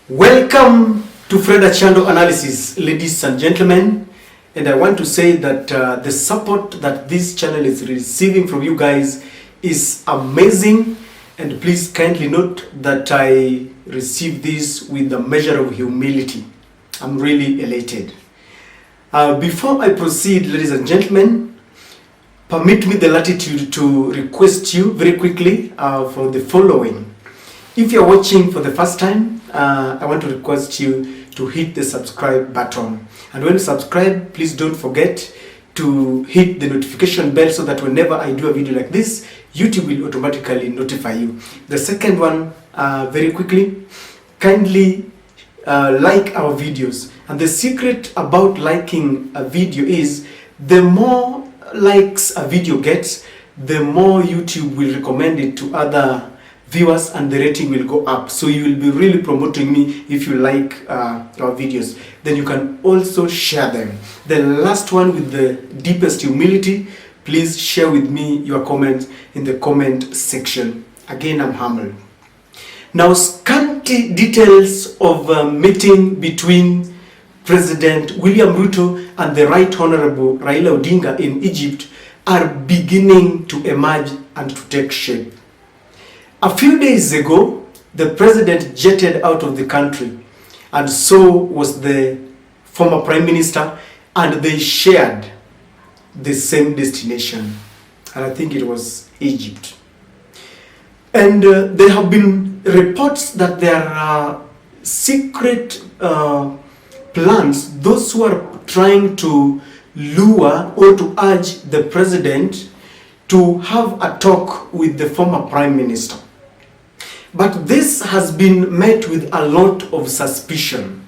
Welcome to Fred Achando Analysis, ladies and gentlemen. And I want to say that the support that this channel is receiving from you guys is amazing. And please kindly note that I receive this with a measure of humility. I'm really elated. Before I proceed, ladies and gentlemen, permit me the latitude to request you very quickly for the following. If you're watching for the first time, I want to request you to hit the subscribe button. And when you subscribe, please don't forget to hit the notification bell so that whenever I do a video like this, YouTube will automatically notify you. The second one, very quickly, kindly like our videos. And the secret about liking a video is the more likes a video gets, the more YouTube will recommend it to other viewers and the rating will go up. So you will be really promoting me if you like our videos. Then you can also share them. The last one, with the deepest humility, please share with me your comments in the comment section. Again, I'm humbled. Now, scanty details of a meeting between President William Ruto and the Right Honorable Raila Odinga in Egypt are beginning to emerge and to take shape. A few days ago, the president jetted out of the country, and so was the former prime minister, and they shared the same destination, and I think it was Egypt. And there have been reports that there are secret plans, those who are trying to lure or to urge the president to have a talk with the former prime minister. But this has been met with a lot of suspicion,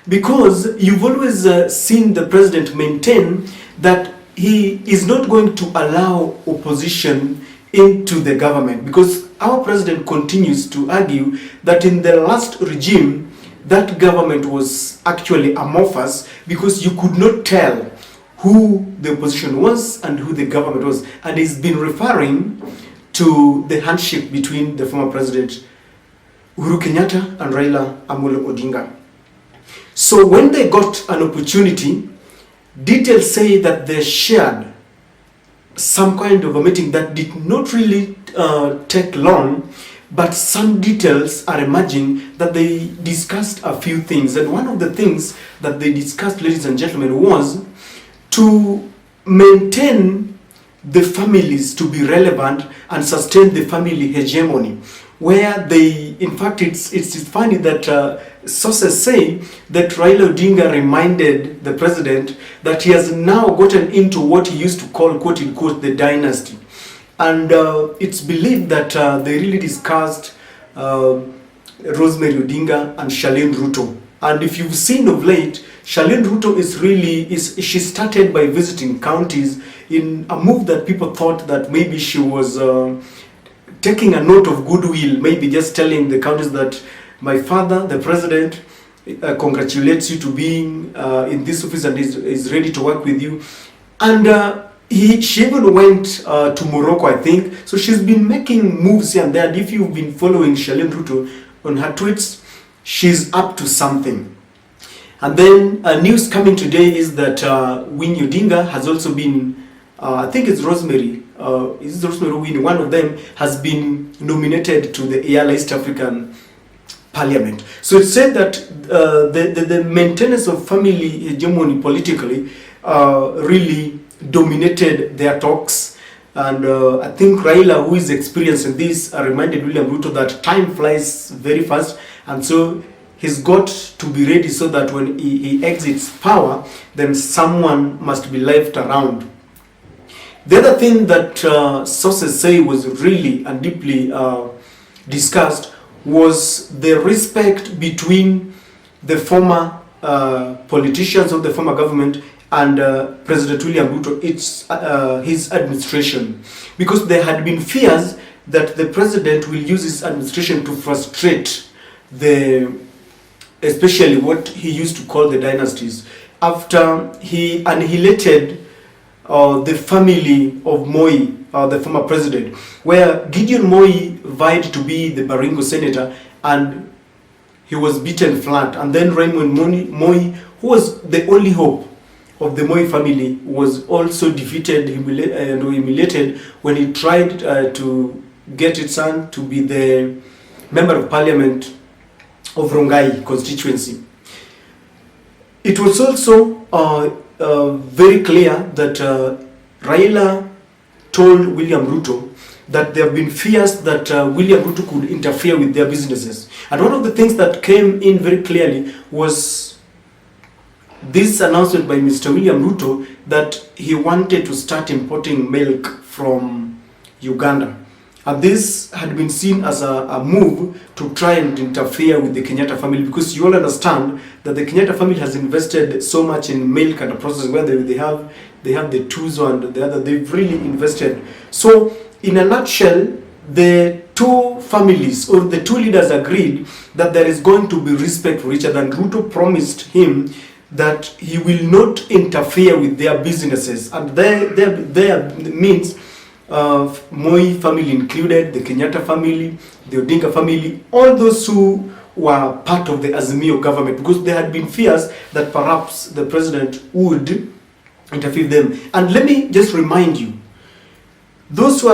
because you've always seen the president maintain that he is not going to allow opposition into the government, because our president continues to argue that in the last regime, that government was actually amorphous, because you could not tell who the opposition was and who the government was. And he's been referring to the handshake between the former president Uhuru Kenyatta and Raila Amolo Odinga. So when they got an opportunity, details say that they shared some kind of a meeting that did not really take long, but some details are emerging that they discussed a few things. And one of the things that they discussed, ladies and gentlemen, was to maintain the families to be relevant and sustain the family hegemony, where they, in fact, it's funny that sources say that Raila Odinga reminded the president that he has now gotten into what he used to call, quote unquote, the dynasty. And it's believed that they really discussed Rosemary Odinga and Charlene Ruto. And if you've seen of late, Charlene Ruto she started by visiting counties in a move that people thought that maybe she was taking a note of goodwill, maybe just telling the counties that my father, the president, congratulates you to being in this office and is ready to work with you. And she even went to Morocco, I think. So she's been making moves here and there. And if you've been following Charlene Ruto on her tweets, she's up to something. And then news coming today is that Winnie Odinga has also been, I think it's Rosemary, is Rosemary Winnie, one of them has been nominated to the EALA East African Parliament. So it's said that the maintenance of family hegemony politically really dominated their talks. And I think Raila, who is experienced in this, reminded William Ruto that time flies very fast, and so he's got to be ready so that when he exits power, then someone must be left around. The other thing that sources say was really and deeply discussed was the respect between the former politicians of the former government and President William Ruto, his administration, because there had been fears that the president will use his administration to frustrate especially what he used to call the dynasties, after he annihilated the family of Moi, the former president, where Gideon Moi vied to be the Baringo senator, and he was beaten flat. And then Raymond Moi, who was the only hope of the Moi family, was also defeated and humiliated when he tried to get his son to be the member of parliament of Rongai constituency. It was also very clear that Raila told William Ruto that there have been fears that William Ruto could interfere with their businesses. And one of the things that came in very clearly was this announcement by Mr. William Ruto that he wanted to start importing milk from Uganda. And this had been seen as a move to try and interfere with the Kenyatta family, because you all understand that the Kenyatta family has invested so much in milk and the process where they have the Tuzo and the other, they've really invested. So in a nutshell, the two families or the two leaders agreed that there is going to be respect for each other, and Ruto promised him that he will not interfere with their businesses. And their means Moi family included, the Kenyatta family, the Odinga family, all those who were part of the Azimio government, because there had been fears that perhaps the president would interfere with them. And let me just remind you, those who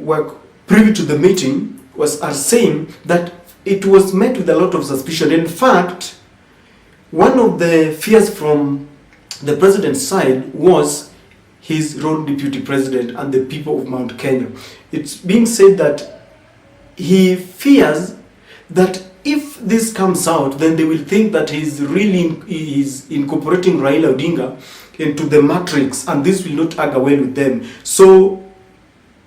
were privy to the meeting are saying that it was met with a lot of suspicion. In fact, one of the fears from the president's side was his own deputy president and the people of Mount Kenya. It's being said that he fears that if this comes out, then they will think that he's incorporating Raila Odinga into the matrix, and this will not argue well with them. So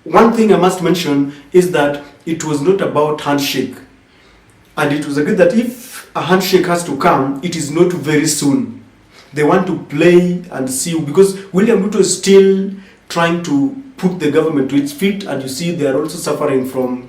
one thing I must mention is that it was not about handshake, and it was agreed that if a handshake has to come, it is not very soon. They want to play and see, because William Ruto is still trying to put the government to its feet, and you see they are also suffering from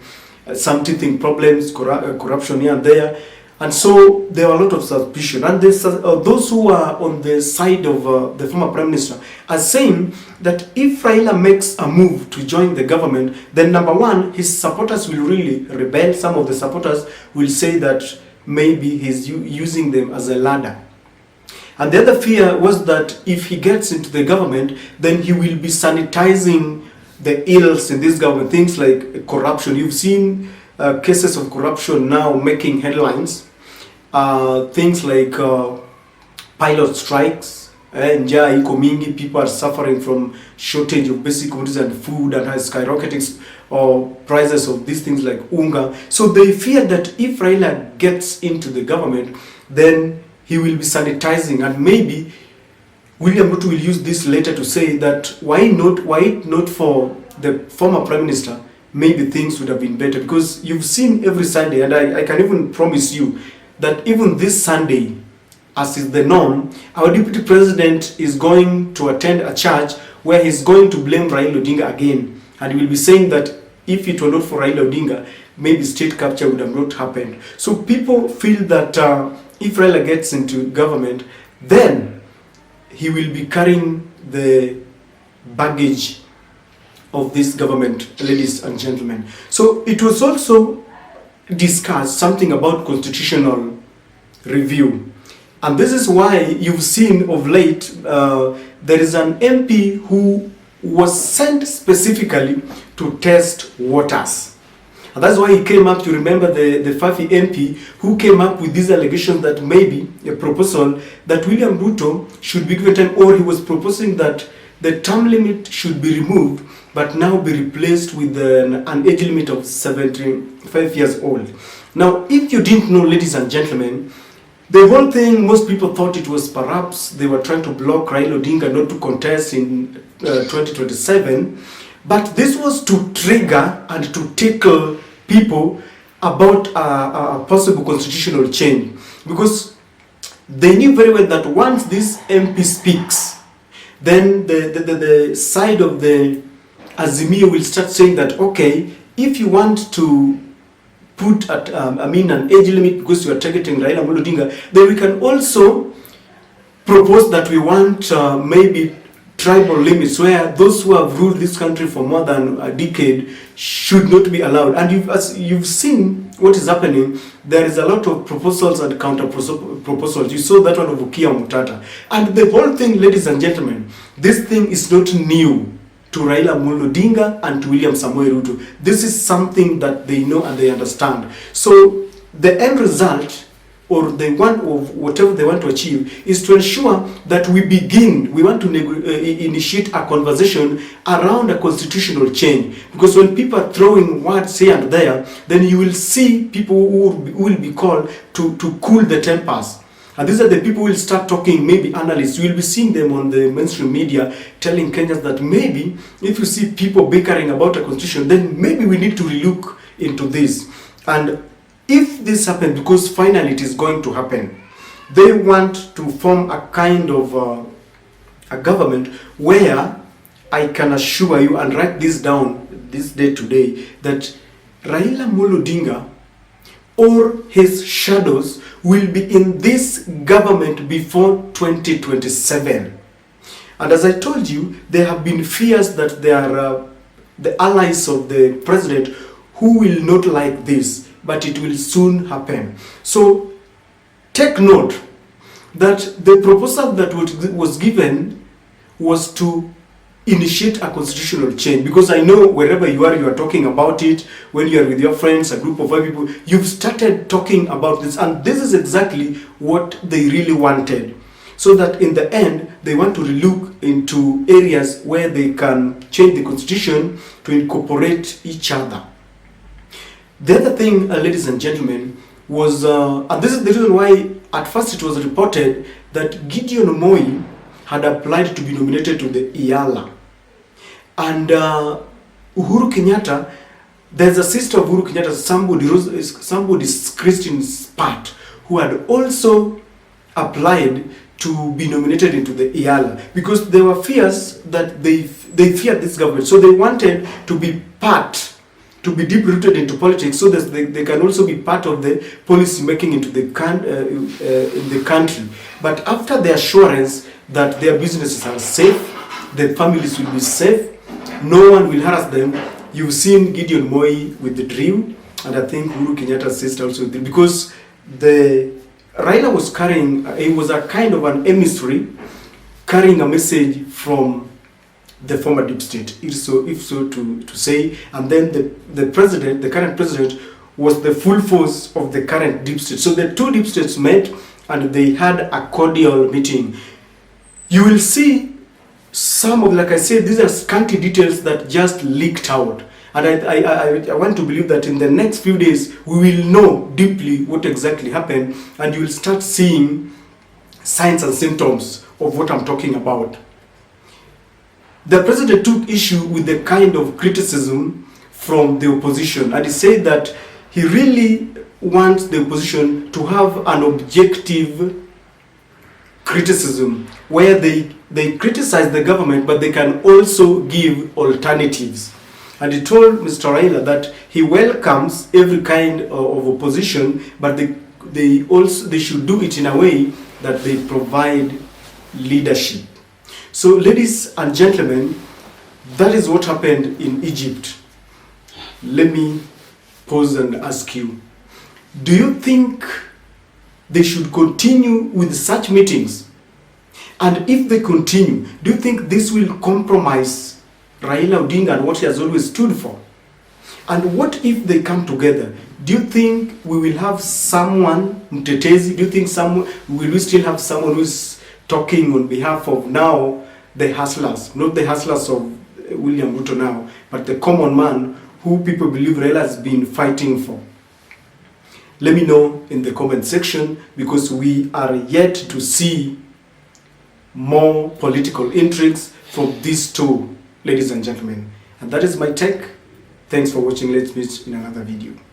some teething problems, corruption here and there, and so there are a lot of suspicion. And those who are on the side of the former Prime Minister are saying that if Raila makes a move to join the government, then number one, his supporters will really rebel. Some of the supporters will say that maybe he's using them as a ladder. And the other fear was that if he gets into the government, then he will be sanitizing the ills in this government, things like corruption. You've seen cases of corruption now making headlines. Things like pilot strikes, njaa iko mingi, people are suffering from shortage of basic commodities and food, and has skyrocketing prices of these things like unga. So they fear that if Raila gets into the government, then he will be sanitizing, and maybe William Ruto will use this later to say that why not for the former Prime Minister, maybe things would have been better. Because you've seen every Sunday, and I can even promise you that even this Sunday, as is the norm, our Deputy President is going to attend a church where he's going to blame Raila Odinga again, and he will be saying that if it were not for Raila Odinga, maybe state capture would have not happened. So people feel that if Raila gets into government, then he will be carrying the baggage of this government, ladies and gentlemen. So it was also discussed something about constitutional review. And this is why you've seen of late, there is an MP who was sent specifically to test waters. And that's why he came up, to remember the Fafi MP who came up with these allegations that maybe a proposal that William Ruto should be given time, or he was proposing that the term limit should be removed but now be replaced with an age limit of 75 years old. Now, if you didn't know, ladies and gentlemen, the whole thing, most people thought it was perhaps they were trying to block Raila Odinga not to contest in 2027. But this was to trigger and to tickle people about a possible constitutional change, because they knew very well that once this MP speaks, then the side of the Azimio will start saying that, okay, if you want to put an age limit because you are targeting Raila Odinga, then we can also propose that we want maybe tribal limits where those who have ruled this country for more than a decade should not be allowed. And as you've seen what is happening, there is a lot of proposals and counter proposals. You saw that one of Ukia Mutata. And the whole thing, ladies and gentlemen, this thing is not new to Raila Amolo Odinga and to William Samoei Ruto. This is something that they know and they understand. So the end result, or the one of whatever they want to achieve, is to ensure that we want to initiate a conversation around a constitutional change. Because when people are throwing words here and there, then you will see people who will be called to cool the tempers. And these are the people who will start talking, maybe analysts. You will be seeing them on the mainstream media telling Kenyans that maybe if you see people bickering about a constitution, then maybe we need to relook into this. And if this happens, because finally it is going to happen, they want to form a kind of a government where I can assure you, and write this down this day today, that Raila Amolo Odinga or his shadows will be in this government before 2027. And as I told you, there have been fears that there are the allies of the president who will not like this, but it will soon happen. So take note that the proposal that was given was to initiate a constitutional change, because I know wherever you are talking about it. When you are with your friends, a group of other people, you've started talking about this, and this is exactly what they really wanted, so that in the end they want to relook into areas where they can change the constitution to incorporate each other. The other thing, ladies and gentlemen, was, and this is the reason why at first it was reported that Gideon Moi had applied to be nominated to the IALA. And Uhuru Kenyatta, there's a sister of Uhuru Kenyatta, somebody's Christine Spat, who had also applied to be nominated into the IALA, because there were fears that they feared this government. So they wanted to be to be deep-rooted into politics, so that they can also be part of the policy making into the in the country. But after the assurance that their businesses are safe, their families will be safe, no one will harass them, you've seen Gideon Moi with the drill, and I think Uhuru Kenyatta's sister also with the, because the Raila was carrying, it was a kind of an emissary carrying a message from the former deep state, if so to say, and then the current president was the full force of the current deep state. So the two deep states met and they had a cordial meeting. You will see some of, like I said, these are scanty details that just leaked out. And I want to believe that in the next few days, we will know deeply what exactly happened, and you will start seeing signs and symptoms of what I'm talking about. The president took issue with the kind of criticism from the opposition, and he said that he really wants the opposition to have an objective criticism where they criticize the government, but they can also give alternatives. And he told Mr. Raila that he welcomes every kind of opposition, but they should do it in a way that they provide leadership. So, ladies and gentlemen, that is what happened in Egypt. Let me pause and ask you, do you think they should continue with such meetings? And if they continue, do you think this will compromise Raila Odinga and what he has always stood for? And what if they come together? Do you think we will have someone, Mtetezi, do you think will we still have someone who is talking on behalf of now the hustlers, not the hustlers of William Ruto now, but the common man who people believe Raila has been fighting for? Let me know in the comment section, because we are yet to see more political intrigues from these two, ladies and gentlemen. And that is my take. Thanks for watching. Let's meet in another video.